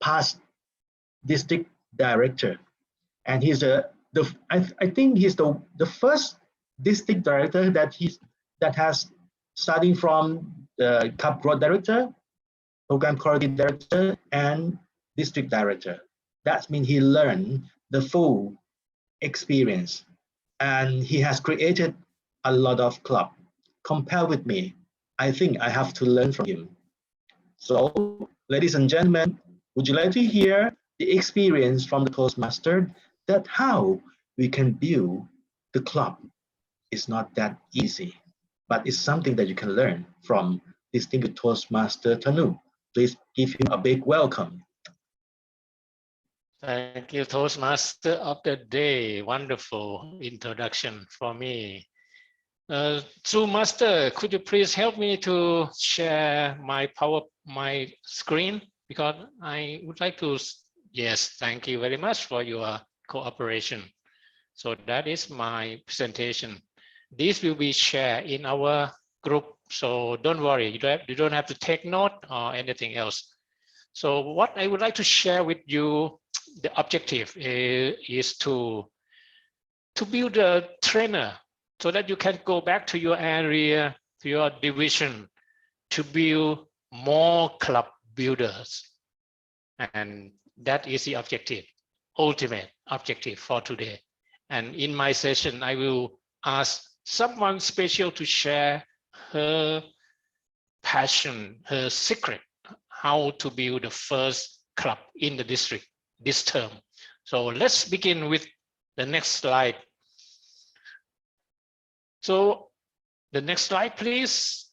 past district director, and he's I think he's the first district director that has starting from the CAP growth director, program quality director, and district director. That means he learned the full experience, and he has created a lot of club. Compared with me, I think I have to learn from him. So, ladies and gentlemen, would you like to hear the experience from the Toastmaster that how we can build the club? It's not that easy, but it's something that you can learn from distinguished Toastmaster Tanu. Please give him a big welcome. Thank you, Toastmaster of the day. Wonderful introduction for me. True Master, could you please help me to share my screen? Because I would like to, yes, thank you very much for your cooperation. So that is my presentation. This will be shared in our group. So don't worry, you don't have to take note or anything else. So what I would like to share with you, the objective is to build a trainer so that you can go back to your area, to your division, to build more club builders. And that is the objective, ultimate objective for today. And in my session, I will ask someone special to share her passion, her secret, how to build the first club in the district this term. So let's begin with the next slide. So the next slide, please.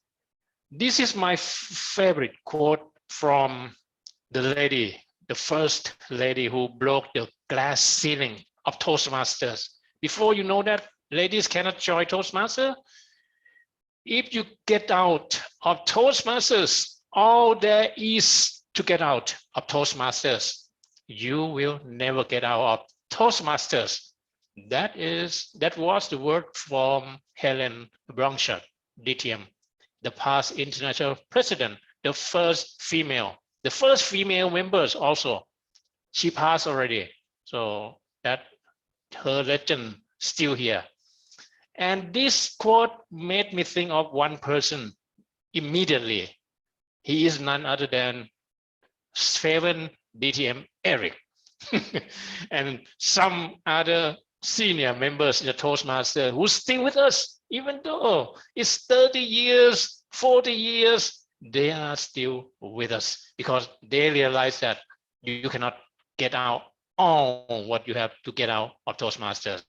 This is my favorite quote from the lady, the first lady who broke the glass ceiling of Toastmasters. Before you know that, ladies cannot join Toastmasters. If you get out of Toastmasters, all there is to get out of Toastmasters, you will never get out of Toastmasters. That was the word from Helen Blanchard, DTM, the past international president, the first female members also. She passed already, so that her legend still here. And this quote made me think of one person immediately. He is none other than Seven DTM Eric and some other senior members in the Toastmaster who's still with us, even though it's 30 years, 40 years, they are still with us because they realize that you cannot get out all what you have to get out of Toastmasters.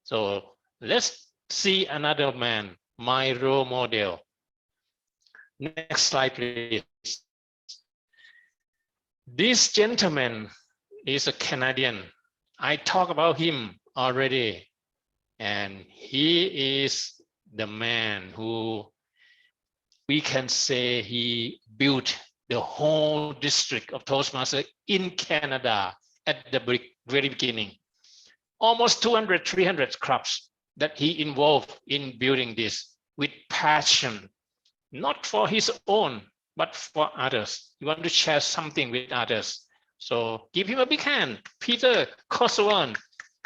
So let's see another man, my role model. Next slide, please. This gentleman is a Canadian. I talked about him already, and he is the man who we can say he built the whole district of Toastmasters in Canada at the very beginning. Almost 200, 300 clubs that he involved in building this with passion, not for his own, but for others. You want to share something with others. So give him a big hand. Peter Kosovan.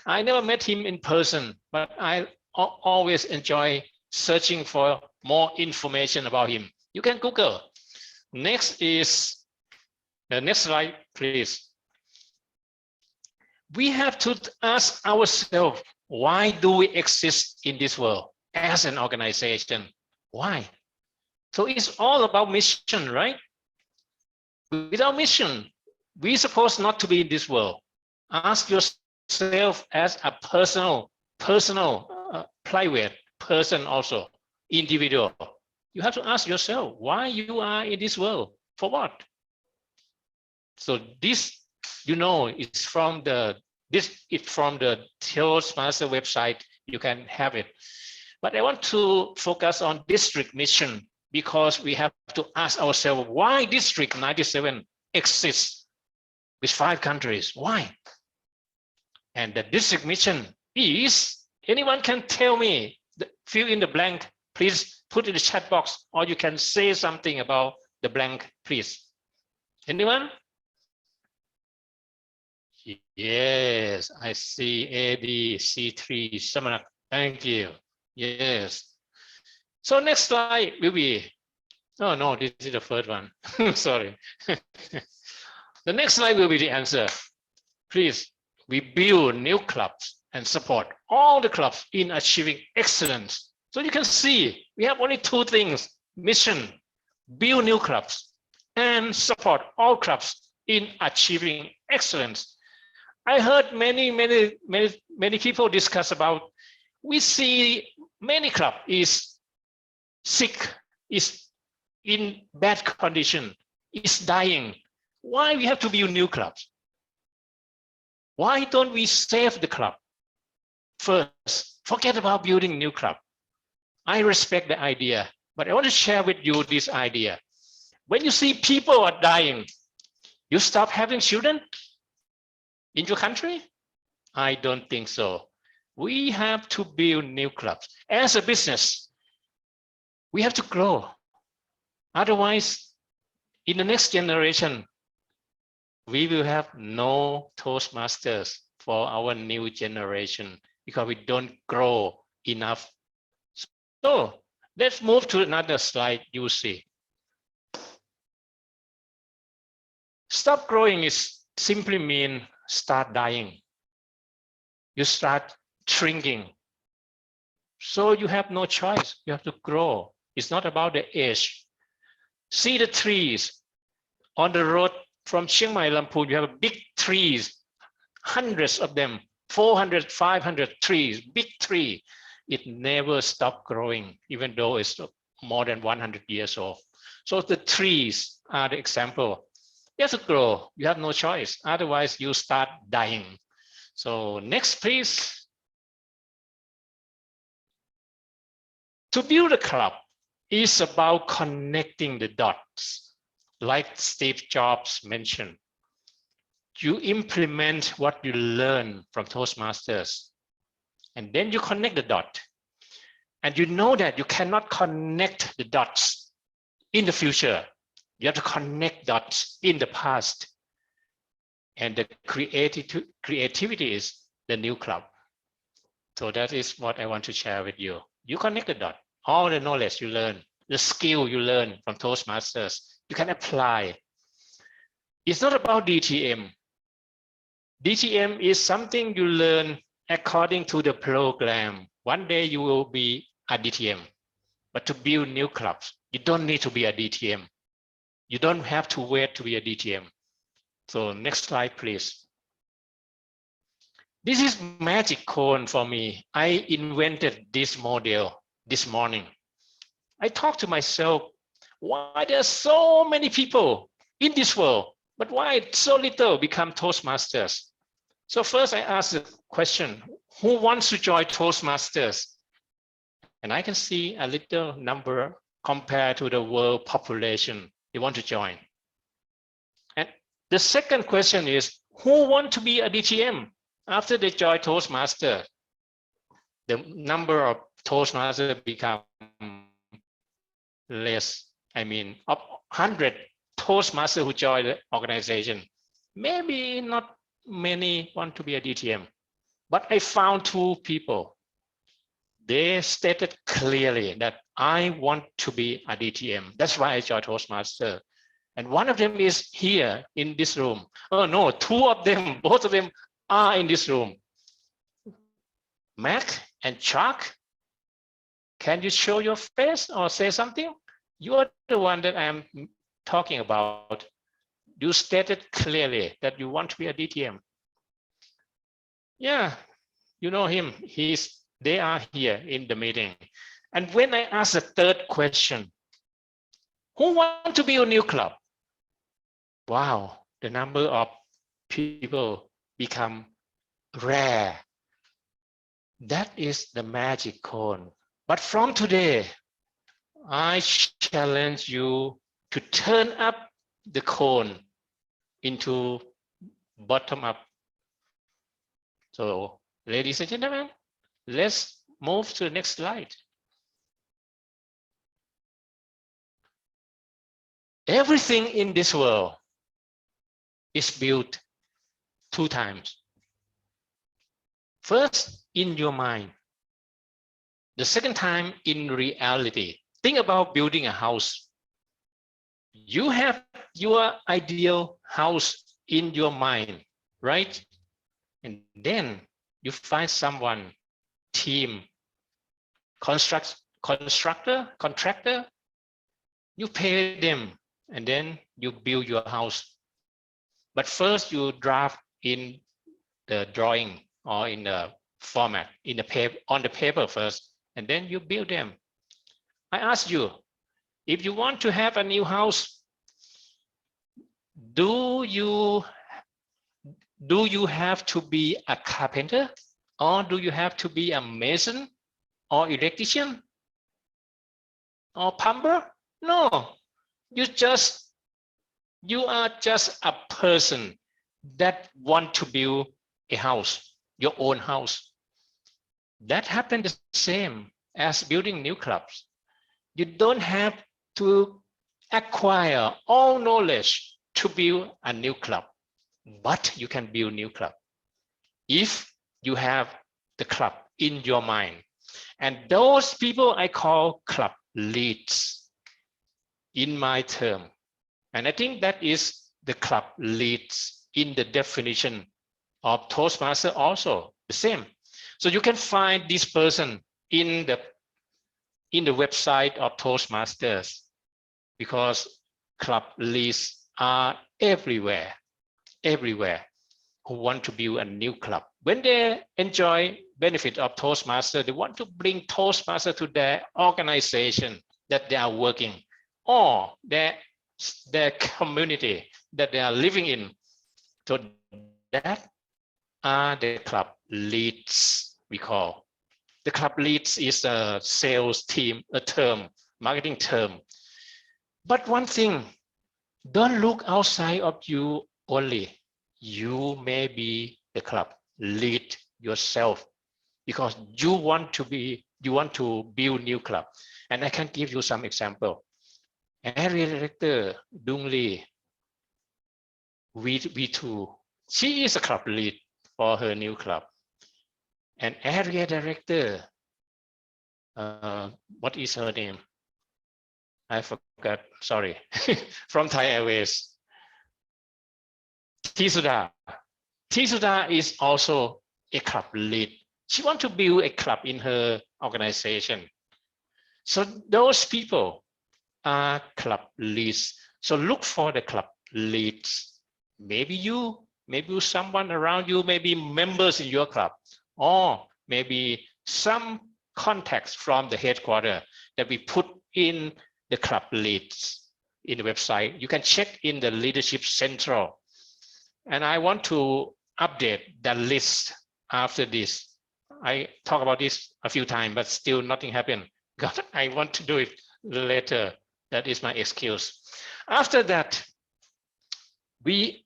I never met him in person, but I always enjoy searching for more information about him. You can Google. Next is, the next slide, please. We have to ask ourselves, why do we exist in this world as an organization? Why? So it's all about mission, right? Without mission, we're supposed not to be in this world. Ask yourself as a private person also, individual. You have to ask yourself why you are in this world, for what? So this, you know, it's from the Toastmaster website. You can have it. But I want to focus on district mission because we have to ask ourselves why District 97 exists with 5 countries. Why? And the district mission is, anyone can tell me, fill in the blank, please put in the chat box, or you can say something about the blank, please. Anyone? Yes, I see A, B, C3, Samanak. Thank you. Yes. So next slide will be, oh no, this is the first one. Sorry. The next slide will be the answer. Please, we build new clubs and support all the clubs in achieving excellence. So you can see we have only two things: mission, build new clubs, and support all clubs in achieving excellence. I heard many people discuss about, we see many club is sick, is in bad condition, is dying. Why we have to build new clubs? Why don't we save the club first? Forget about building new club. I respect the idea, but I want to share with you this idea. When you see people are dying, you stop having children in your country? I don't think so. We have to build new clubs. As a business, we have to grow. Otherwise, in the next generation, we will have no Toastmasters for our new generation because we don't grow enough. So let's move to another slide you see. Stop growing is simply mean start dying. You start shrinking. So you have no choice. You have to grow. It's not about the age. See the trees on the road from Chiang Mai, Lamphun. You have big trees, hundreds of them, 400, 500 trees, big tree. It never stopped growing, even though it's more than 100 years old. So the trees are the example. You have to grow. You have no choice. Otherwise, you start dying. So next, please. To build a club is about connecting the dots, like Steve Jobs mentioned. You implement what you learn from Toastmasters, and then you connect the dot. And you know that you cannot connect the dots in the future. You have to connect dots in the past. And the creativity is the new club. So that is what I want to share with you. You connect the dot, all the knowledge you learn, the skill you learn from Toastmasters, you can apply. It's not about DTM. DTM is something you learn according to the program. One day you will be a DTM, but to build new clubs, you don't need to be a DTM. You don't have to wait to be a DTM. So next slide, please. This is magic cone for me. I invented this model this morning. I talked to myself, why there are so many people in this world, but why so little become Toastmasters? So first I asked the question, who wants to join Toastmasters? And I can see a little number compared to the world population. They want to join. And the second question is, who want to be a DTM? After they join Toastmaster, the number of Toastmasters become less. I mean, of 100 Toastmasters who join the organization, maybe not many want to be a DTM. But I found two people. They stated clearly that I want to be a DTM. That's why I joined Toastmaster. And one of them is here in this room. Oh no, two of them, both of them are in this room. Mac and Chuck, can you show your face or say something? You are the one that I'm talking about. You stated clearly that you want to be a DTM. Yeah, you know him. They are here in the meeting. And when I ask the third question, who want to build a new club? Wow, the number of people become rare. That is the magic cone. But from today, I challenge you to turn up the cone into bottom up. So, ladies and gentlemen, let's move to the next slide. Everything in this world is built 2 times. First, in your mind. The second time, in reality. Think about building a house. You have your ideal house in your mind, right? And then you find someone, team, contractor, you pay them, and then you build your house. But first you draft in the drawing or in the format, in the paper, on the paper first, and then you build them. I ask you, if you want to have a new house, do you have to be a carpenter, or do you have to be a mason or electrician or plumber? No, you are just a person that want to build a house, your own house. That happened the same as building new clubs. You don't have to acquire all knowledge to build a new club, but you can build new club if you have the club in your mind. And those people I call club leads in my term. And I think that is the club leads in the definition of Toastmaster also the same. So you can find this person in the website of Toastmasters, because club leads are everywhere who want to build a new club. When they enjoy benefit of Toastmaster, they want to bring Toastmaster to their organization that they are working, or their community that they are living in. So that are the club leads, we call. The club leads is a sales team, a term, marketing term. But one thing, don't look outside of you only. You may be the club lead yourself, because you want to build new club. And I can give you some example. Area director Dung Lee, V2, she is a club lead for her new club. And area director, what is her name? I forgot, sorry, from Thai Airways. Tisuda is also a club lead. She wants to build a club in her organization. So those people are club leads. So look for the club leads. Maybe someone around you, maybe members in your club, or maybe some contacts from the headquarters that we put in the club leads in the website. You can check in the Leadership Central. And I want to update that list after this. I talk about this a few times, but still nothing happened. God, I want to do it later. That is my excuse. After that, we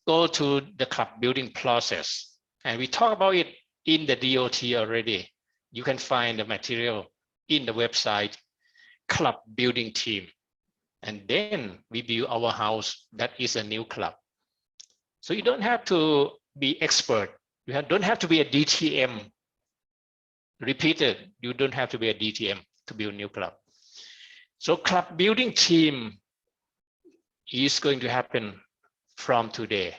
go to the club building process, and we talk about it in the DOT already. You can find the material in the website, club building team. And then we build our house that is a new club. So you don't have to be expert. You don't have to be a DTM. Repeated, you don't have to be a DTM to build a new club. So club building team is going to happen from today.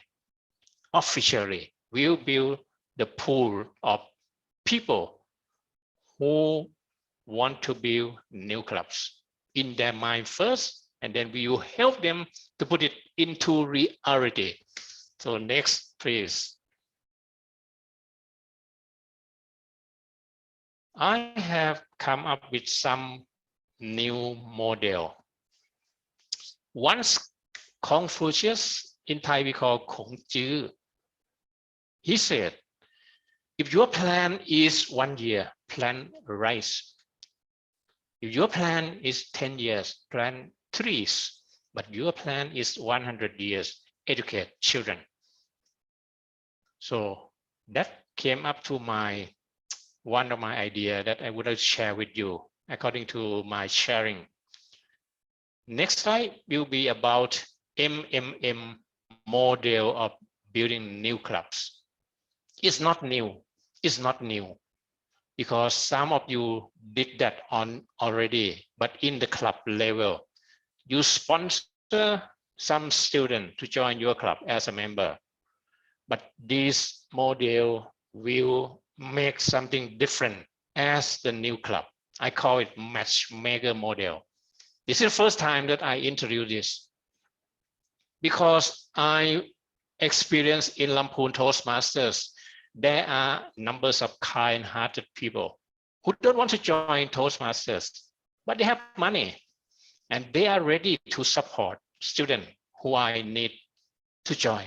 Officially, we'll build the pool of people who want to build new clubs in their mind first, and then we will help them to put it into reality. So next, please. I have come up with some new model. Once Confucius, in Thai we call Kong Chư, he said, if your plan is 1 year, plant rice. If your plan is 10 years, plant trees. But your plan is 100 years, educate children. So that came up to one of my idea that I would like to share with you according to my sharing. Next slide will be about MMM model of building new clubs. It's not new. It's not new because some of you did that on already, but in the club level, you sponsor some student to join your club as a member. But this model will make something different as the new club. I call it matchmaker model. This is the first time that I introduce this because I experienced in Lamphun Toastmasters, there are numbers of kind-hearted people who don't want to join Toastmasters, but they have money and they are ready to support students who I need to join.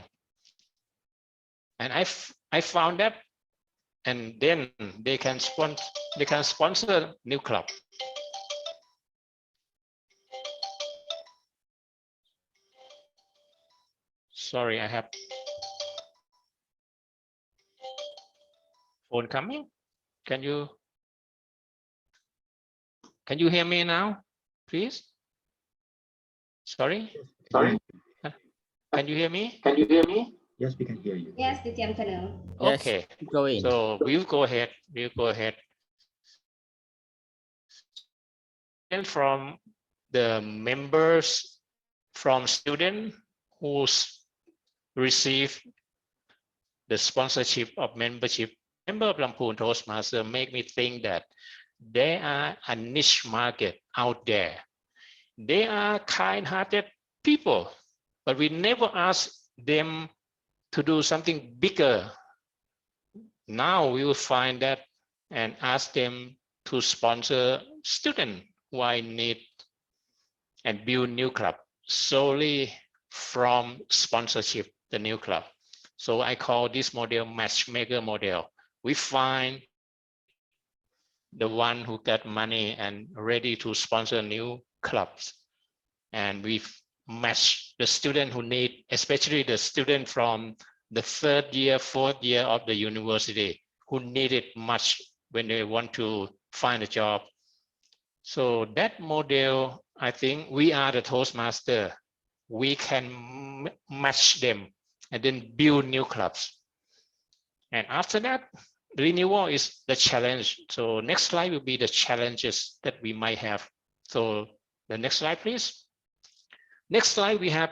And I found that, and then they can sponsor new club. Sorry, I have phone coming. Can you hear me now, please? Sorry. Can you hear me? Yes, we can hear you. Yes, the channel. Okay. Yes, go in. So we'll go ahead. And from the members, from students who receive the sponsorship of membership, member of Lamphun Toastmaster make me think that there are a niche market out there. They are kind-hearted people, but we never ask them to do something bigger. Now we will find that and ask them to sponsor students who I need and build new club solely from sponsorship, the new club. So I call this model matchmaker model. We find the one who got money and ready to sponsor new clubs. And we match the student who need, especially the student from the 3rd year, 4th year of the university who need it much when they want to find a job. So that model, I think we are the Toastmaster. We can match them and then build new clubs. And after that, renewal is the challenge. So next slide will be the challenges that we might have. So the next slide, please. Next slide, we have,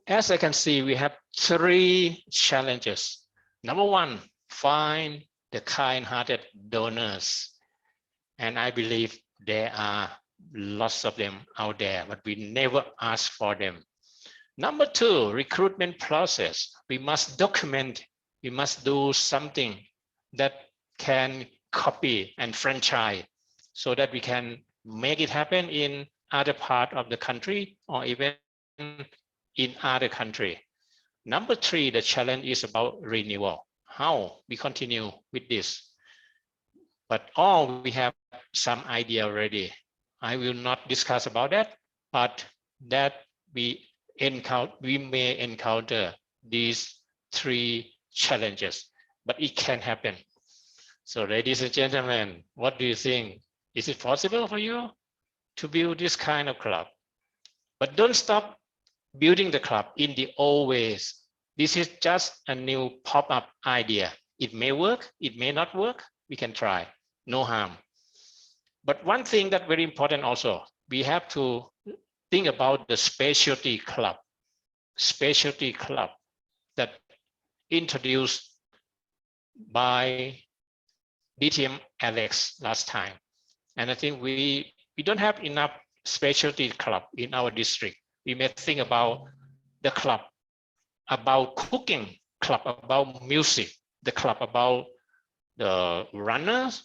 as I can see, we have 3 challenges. Number 1, find the kind-hearted donors. And I believe there are lots of them out there, but we never ask for them. Number 2, recruitment process. We must document, we must do something that can copy and franchise so that we can make it happen in other part of the country or even in other country. Number 3, the challenge is about renewal. How we continue with this. But all we have some idea already. I will not discuss about that, but that we may encounter these 3 challenges, but it can happen. So ladies and gentlemen, what do you think? Is it possible for you to build this kind of club? But don't stop building the club in the old ways. This is just a new pop-up idea. It may work, it may not work. We can try, no harm. But one thing that's very important also, we have to think about the specialty club that introduced by DTM Alex last time. And I think we don't have enough specialty club in our district. We may think about the club about cooking, club about music, the club about the runners,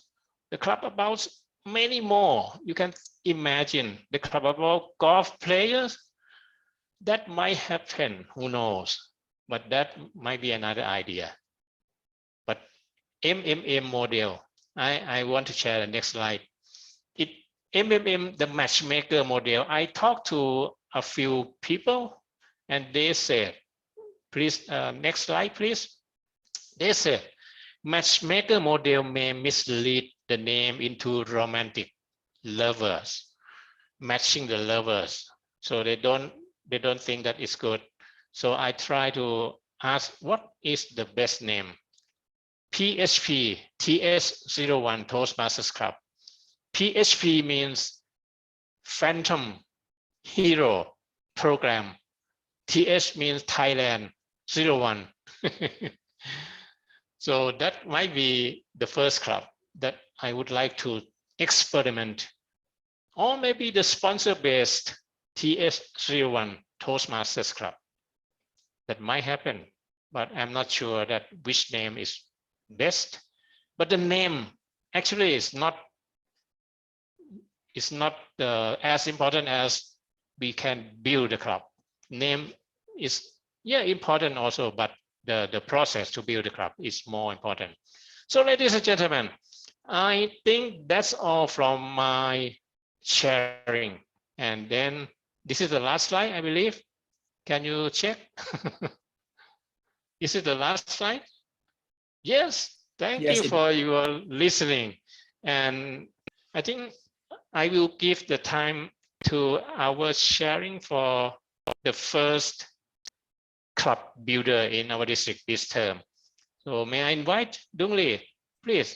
the club about many more. You can imagine the club about golf players. That might happen, who knows? But that might be another idea. But MMM model, I want to share the next slide. MMM, the matchmaker model, I talked to a few people and they said, please, next slide, please. They said, matchmaker model may mislead the name into romantic lovers, matching the lovers. So they don't think that it's good. So I try to ask what is the best name. PHP, TS01 Toastmasters Club. PHP means Phantom Hero Program. TS means Thailand 01. So that might be the first club that I would like to experiment. Or maybe the sponsor-based TS01 Toastmasters Club. That might happen, but I'm not sure that which name is best. But the name actually is not as important as we can build the club. Name is important also, but the process to build the club is more important. So ladies and gentlemen, I think that's all from my sharing. And then this is the last slide, I believe. Can you check? Is it the last slide? Yes, thank you for your listening. And I think I will give the time to our sharing for the first club builder in our district this term. So may I invite Dung Lee, please.